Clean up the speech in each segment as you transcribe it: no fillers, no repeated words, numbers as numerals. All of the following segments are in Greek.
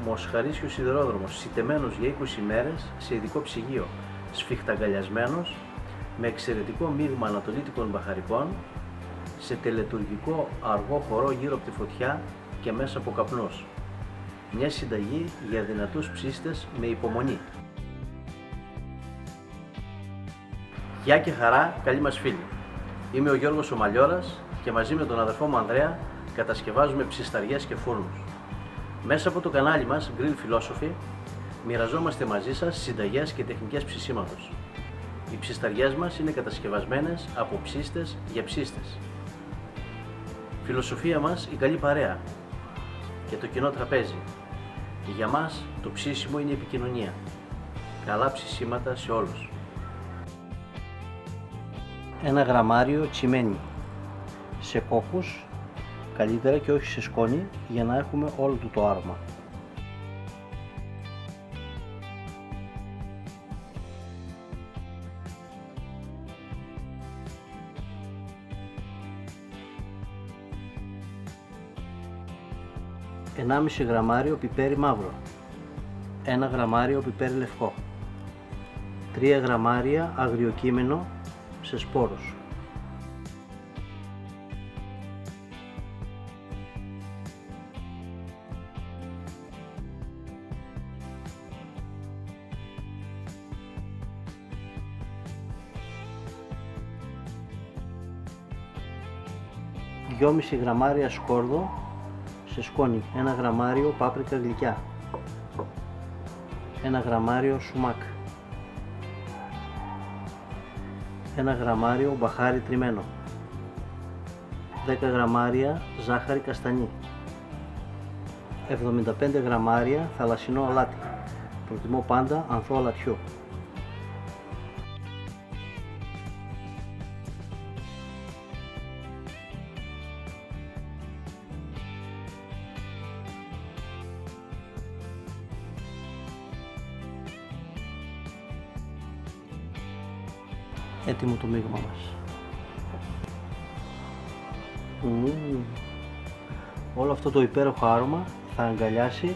Μοσχαρίσιος σιδηρόδρομος, σιτεμένος για 20 μέρες σε ειδικό ψυγείο, σφιχταγκαλιασμένος, με εξαιρετικό μείγμα ανατολίτικων μπαχαρικών, σε τελετουργικό αργό χορό γύρω από τη φωτιά και μέσα από καπνούς. Μια συνταγή για δυνατούς ψίστες με υπομονή. Γεια και χαρά, καλή μας φίλη. Είμαι ο Γιώργος ο Μαλιώρας και μαζί με τον αδερφό μου Ανδρέα κατασκευάζουμε ψισταριές και φούρνους. Μέσα από το κανάλι μας Grill Philosophy μοιραζόμαστε μαζί σας συνταγές και τεχνικές ψησίματος. Οι ψισταριές μας είναι κατασκευασμένες από ψίστες για ψίστες. Φιλοσοφία μας η καλή παρέα και το κοινό τραπέζι. Για μας το ψήσιμο είναι η επικοινωνία. Καλά ψησίματα σε όλους. Ένα γραμμάριο τσιμένι σε κόκκους, καλύτερα και όχι σε σκόνη, για να έχουμε όλο του το άρωμα. Ενάμιση γραμμάριο πιπέρι μαύρο, 1 γραμμάριο πιπέρι λευκό, 3 γραμμάρια αγριοκείμενο σε σπόρους, 2,5 γραμμάρια σκόρδο σε σκόνη, 1 γραμμάριο πάπρικα γλυκιά, 1 γραμμάριο σουμάκ, 1 γραμμάριο μπαχάρι τριμμένο, 10 γραμμάρια ζάχαρη καστανή, 75 γραμμάρια θαλασσινό αλάτι, προτιμώ πάντα ανθό αλατιό. Έτοιμο το μείγμα μας. Όλο αυτό το υπέροχο άρωμα θα αγκαλιάσει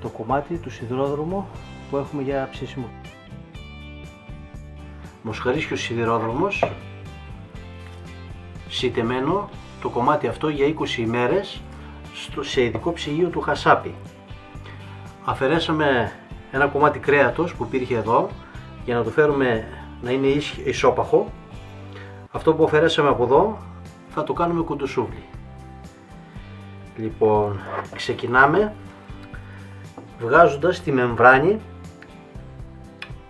το κομμάτι του σιδηρόδρομου που έχουμε για ψήσιμο. Μοσχαρίσιος σιδηρόδρομος, σιτεμένο το κομμάτι αυτό για 20 ημέρες σε ειδικό ψυγείο του χασάπι. Αφαιρέσαμε ένα κομμάτι κρέατος που υπήρχε εδώ για να το φέρουμε να είναι ισόπαχο. Αυτό που αφαιρέσαμε από εδώ θα το κάνουμε κουντουσούβλι. Λοιπόν, ξεκινάμε βγάζοντας τη μεμβράνη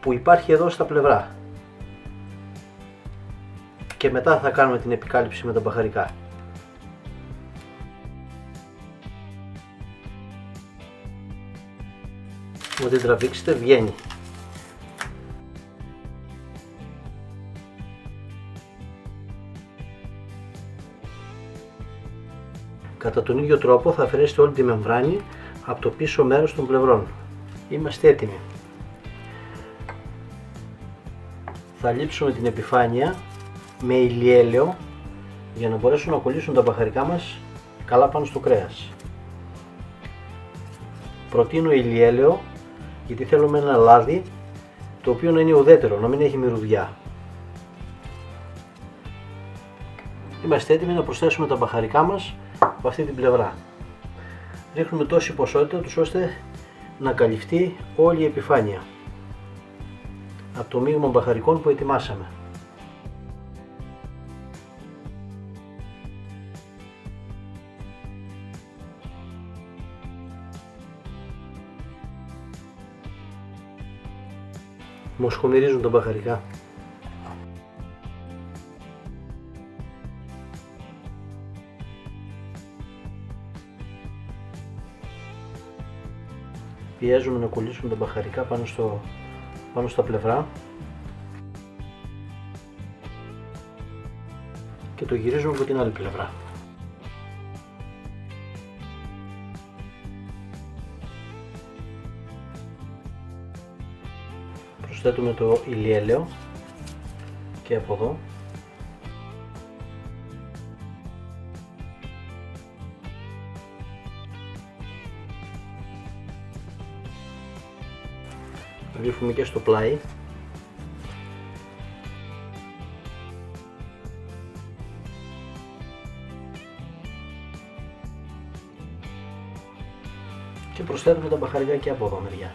που υπάρχει εδώ στα πλευρά και μετά θα κάνουμε την επικάλυψη με τα μπαχαρικά. Μου την τραβήξετε, βγαίνει. Κατά τον ίδιο τρόπο θα αφαιρέσετε όλη τη μεμβράνη από το πίσω μέρος των πλευρών. Είμαστε έτοιμοι. Θα λείψουμε την επιφάνεια με ηλιέλαιο για να μπορέσουν να κολλήσουν τα μπαχαρικά μας καλά πάνω στο κρέας. Προτείνω ηλιέλαιο γιατί θέλουμε ένα λάδι το οποίο να είναι ουδέτερο, να μην έχει μυρουδιά. Είμαστε έτοιμοι να προσθέσουμε τα μπαχαρικά μας από αυτή την πλευρά. Ρίχνουμε τόση ποσότητα τους ώστε να καλυφθεί όλη η επιφάνεια από το μείγμα μπαχαρικών που ετοιμάσαμε. Μοσχομυρίζουν τα μπαχαρικά. Πιέζουμε να κολλήσουν τα μπαχαρικά πάνω στα πλευρά και το γυρίζουμε από την άλλη πλευρά. Προσθέτουμε το ηλιέλαιο και από εδώ. Ρίχνουμε και στο πλάι. Και προσθέτουμε τα μπαχαρικά και από εδώ μεριά.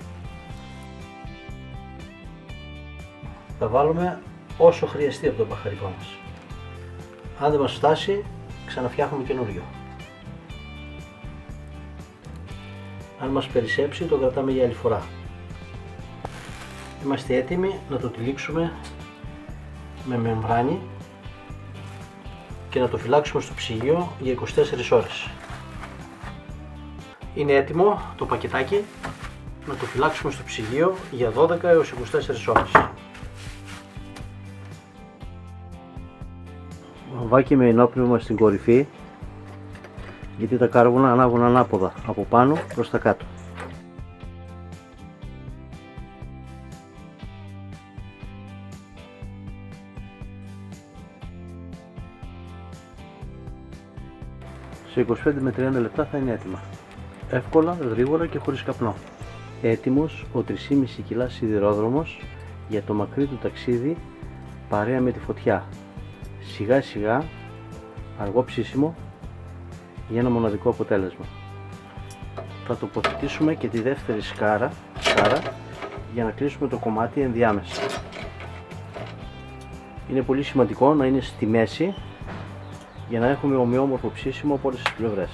Θα βάλουμε όσο χρειαστεί από το μπαχαρικό μας. Αν δεν μας φτάσει, ξαναφτιάχνουμε καινούριο. Αν μας περισσέψει, το κρατάμε για άλλη φορά. Είμαστε έτοιμοι να το τυλίξουμε με μεμβράνη και να το φυλάξουμε στο ψυγείο για 24 ώρες. Είναι έτοιμο το πακετάκι να το φυλάξουμε στο ψυγείο για 12 έως 24 ώρες. Βάκι με ενόπνευμα στην κορυφή, γιατί τα κάρβουνα ανάβουν ανάποδα από πάνω προς τα κάτω. Σε 25 με 30 λεπτά θα είναι έτοιμα. Εύκολα, γρήγορα και χωρίς καπνό. Έτοιμος ο 3,5 κιλά σιδηρόδρομος για το μακρύ του ταξίδι παρέα με τη φωτιά. Σιγά σιγά, αργό ψήσιμο για ένα μοναδικό αποτέλεσμα. Θα τοποθετήσουμε και τη δεύτερη σκάρα για να κλείσουμε το κομμάτι ενδιάμεσα. Είναι πολύ σημαντικό να είναι στη μέση για να έχουμε ομοιόμορφο ψήσιμο από όλες τις πλευρές.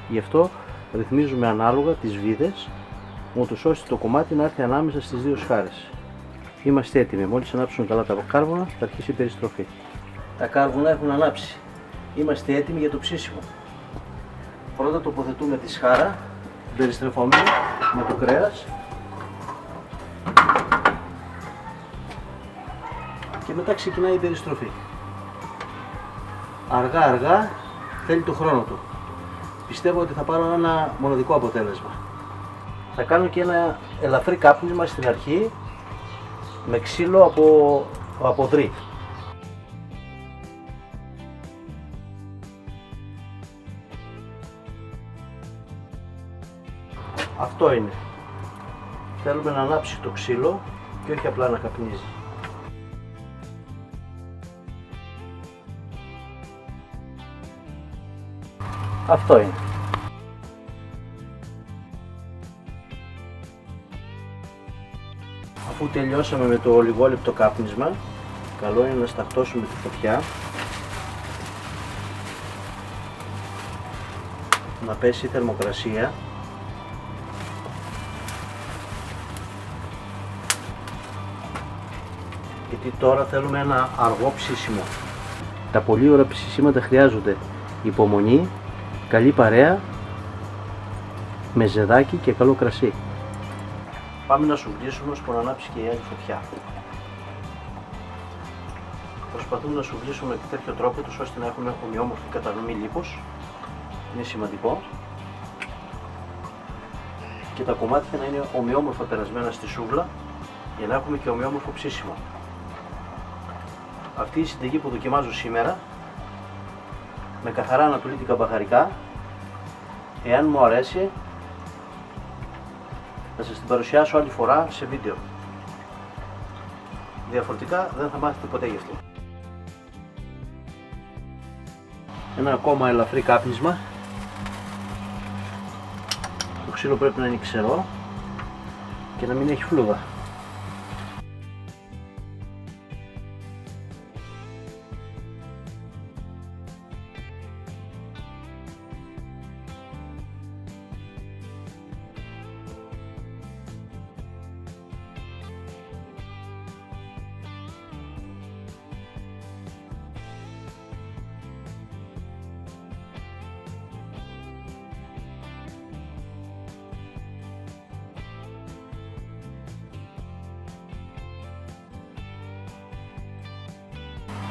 Γι' αυτό ρυθμίζουμε ανάλογα τις βίδες, ούτως ώστε το κομμάτι να έρθει ανάμεσα στις δύο σκάρες. Είμαστε έτοιμοι. Μόλις ανάψουν καλά τα κάρβουνα, θα αρχίσει η περιστροφή. Τα κάρβουνα έχουν ανάψει. Είμαστε έτοιμοι για το ψήσιμο. Πρώτα τοποθετούμε τη σκάρα, περιστρεφόμενη με το κρέας, και μετά ξεκινάει η περιστροφή. Αργά αργά, θέλει το χρόνο του. Πιστεύω ότι θα πάρω ένα μοναδικό αποτέλεσμα. Θα κάνω και ένα ελαφρύ κάπνισμα στην αρχή με ξύλο από δρύ. Αυτό είναι. Θέλουμε να ανάψει το ξύλο και όχι απλά να καπνίζει. Αυτό είναι. Αφού τελειώσαμε με το λιγόλεπτο κάπνισμα, καλό είναι να σταχτώσουμε τη φωτιά, να πέσει η θερμοκρασία γιατί τώρα θέλουμε ένα αργό ψήσιμο. Τα πολύ ωραία ψήσιματα χρειάζονται υπομονή, καλή παρέα, με ζεδάκι και καλό κρασί. Πάμε να σουβλήσουμε ώσπου να ανάψει και η άλλη φωτιά. Προσπαθούμε να σουβλήσουμε με τέτοιο τρόπο τους ώστε να έχουμε ομοιόμορφη κατανομή λίπους. Είναι σημαντικό. Και τα κομμάτια να είναι ομοιόμορφα περασμένα στη σούβλα για να έχουμε και ομοιόμορφο ψήσιμο. Αυτή η συνταγή που δοκιμάζω σήμερα με καθαρά ανατολίτικα μπαχαρικά, εάν μου αρέσει, θα σας την παρουσιάσω άλλη φορά σε βίντεο. Διαφορετικά δεν θα μάθετε ποτέ γι' αυτό. Ένα ακόμα ελαφρύ κάπνισμα. Το ξύλο πρέπει να είναι ξερό και να μην έχει φλούδα.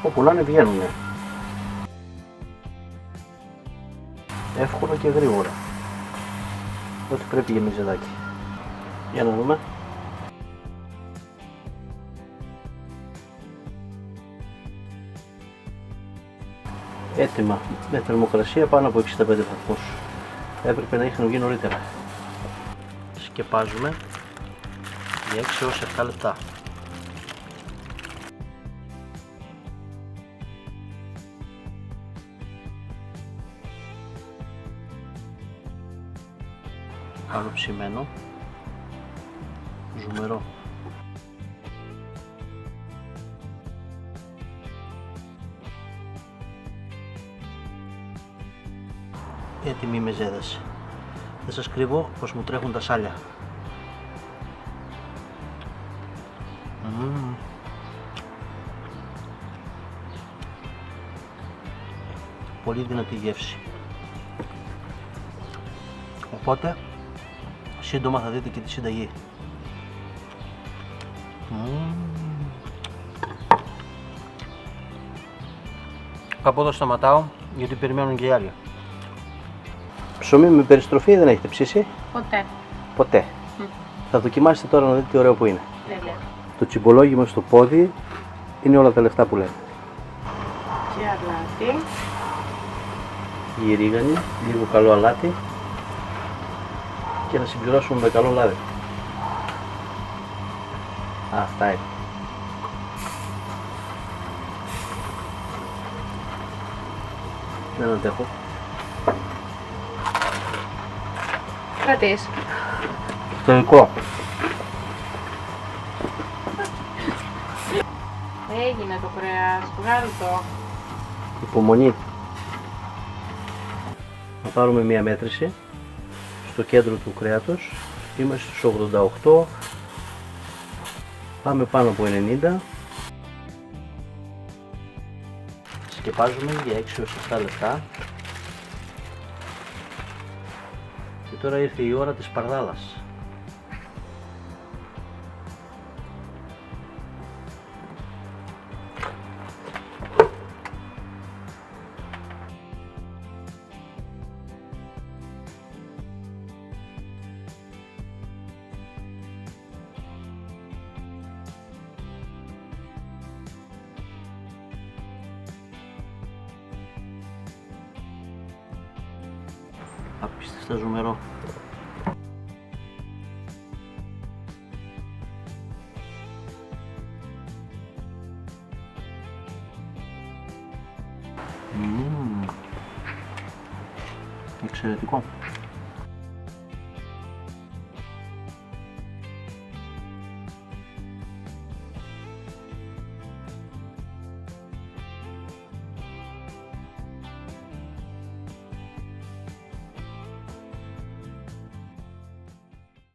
Όπου να είναι βγαίνουνε. Εύκολα και γρήγορα. Ό,τι πρέπει για μυζεδάκι. Για να δούμε. Έτοιμα με θερμοκρασία πάνω από 65 βαθμούς. Έπρεπε να είχαν βγει νωρίτερα. Σκεπάζουμε για 6 έως 7 λεπτά. Άλλο ψημένο, ζουμερό. Έτοιμη η μεζέδαση. Δεν σας κρύβω πως μου τρέχουν τα σάλια. Πολύ δυνατή γεύση. Οπότε σύντομα θα δείτε και τη συνταγή. Κάπου εδώ σταματάω γιατί περιμένουν και οι άλλοι. Ψωμί με περιστροφή δεν έχετε ψήσει? Ποτέ. Ποτέ. Θα δοκιμάσετε τώρα να δείτε τι ωραίο που είναι. Τέλεια. Το τσιμπολόγημα στο πόδι είναι όλα τα λεφτά που λέμε. Και αλάτι. Η ρίγανη, λίγο καλό αλάτι και να συμπληρώσουμε με καλό λάδι. Αυτά είναι. Δεν αντέχω. Κρατείς. Τελικό. Έγινε το κρέας, βγάλω το. Υπομονή. Θα πάρουμε μία μέτρηση στο κέντρο του κρέατος. Είμαστε στους 88. Πάμε πάνω από 90. Σκεπάζουμε για 6 έως 7 λεπτά. Και τώρα ήρθε η ώρα της παρδάλας. Απίστευτα ζουμερό. Εξαιρετικό.